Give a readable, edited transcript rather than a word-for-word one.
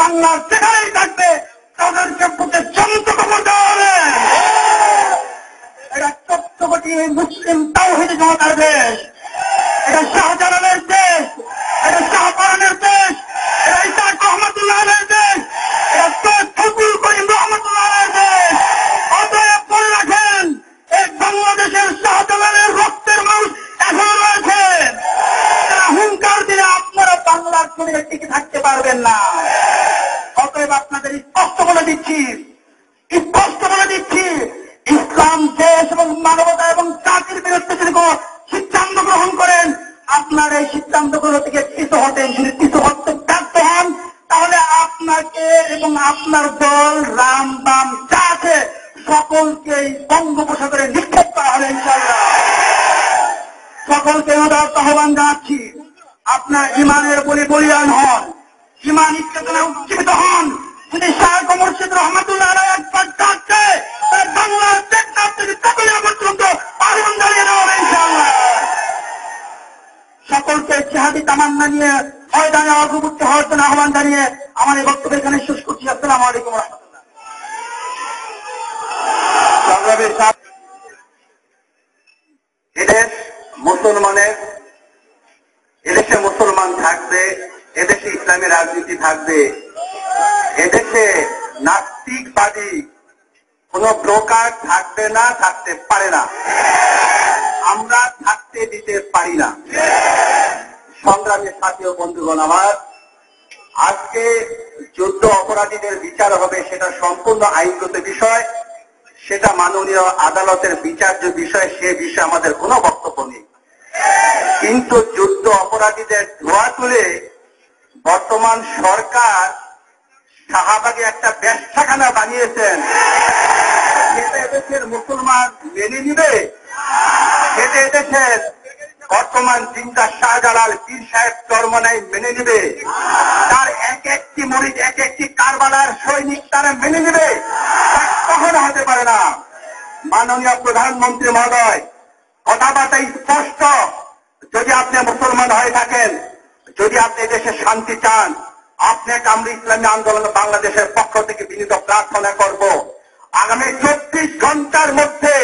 বাংলার যেখানেই থাকবে তাদেরকে বুকে চন্ত খবর দেওয়া হবে। এটা 14 কোটি মুসলিম তাওহীদ জনতার দেশ, এটা শাহজালালের দেশ, এটা শাহপরানের দেশ, এটা ইসাক রহমতুল্লাহের দেশ, এটা ফজলুল করিম রহমতুল্লাহের দেশ। অতএব মনে রাখেন, এই বাংলাদেশের শাহজালালের রক্তের মানুষ এখনো রয়েছে। তারা হুঙ্কার দিলে আপনারা বাংলার জমিনে টিকে থাকতে পারবেন না। অতএব আপনাদের স্পষ্ট বলে দিচ্ছি, ইসলাম দেশ এবং মানবতা এবং জাতির বিরুদ্ধে যদি কোন সিদ্ধান্ত গ্রহণ করেন, আপনার এই সিদ্ধান্তগুলো থেকে কৃত হতেন। যদি কৃত হতে ব্যর্থ হন, তাহলে আপনাকে এবং আপনার দল রাম বাম যা আছে সকলকে বঙ্গোপসাগরে নিক্ষেপ করা হবে ইনশাআল্লাহ। সকলকে আহ্বান জানাচ্ছি, আপনার ইমানের বলে বলিয়ান হন, ইমান চেতনা উজ্জীবিত হন। যদি শাহ মুর্শিদ রহমতুল্লাহ একবার ডাকছে, বাংলার টেকনাফ থেকে চট্টগ্রাম পর্যন্ত আহ্বান জানিয়ে দেওয়া হবে ইনশাআল্লাহ। সকলকে জিহাদি তামান্না নিয়ে ময়দানে অগ্রগতি হওয়ার জন্য আহ্বান জানিয়ে আমার এই বক্তব্য এখানে শেষ করছি। আসসালামু আলাইকুম রহমতুল্লাহ। এদেশ মুসলমানের, এদেশে মুসলমান থাকবে, এদেশে ইসলামী রাজনীতি থাকবে, এদেশে নাস্তিকবাদী কোন ব্রোকার থাকবে না, থাকতে পারে না, আমরা থাকতে দিতে পারি না। সংগ্রামী সাথী ও বন্ধুগণ আমার, আজকে যুদ্ধ অপরাধীদের বিচার হবে, সেটা সম্পূর্ণ আইনগত বিষয়, সেটা মাননীয় আদালতের বিচার্য বিষয়, সে বিষয়ে আমাদের কোনো বক্তব্য নেই। কিন্তু যুদ্ধ অপরাধীদের ধোয়া তুলে বর্তমান সরকার শাহবাগে একটা ব্যবসাখানা বানিয়েছেন, সেটা এদেশের মুসলমান মেনে নিবে? সেটা এদেশের বর্তমান চিন্তা শাহজালাল পীর সাহেব চরমনাই মেনে নিবে? তার এক একটি মরিদ, এক একটি কারবালার সৈনিক তারা মেনে নিবে? কখনো হতে পারে না। মাননীয় প্রধানমন্ত্রী মহোদয়, কথাবার্তা স্পষ্ট। যদি আপনি মুসলমান হয়ে থাকেন, যদি আপনি দেশে শান্তি চান, আপনাকে আমরা ইসলামী আন্দোলন বাংলাদেশের পক্ষ থেকে বিনীত প্রার্থনা করব, আগামী 24 ঘন্টার মধ্যে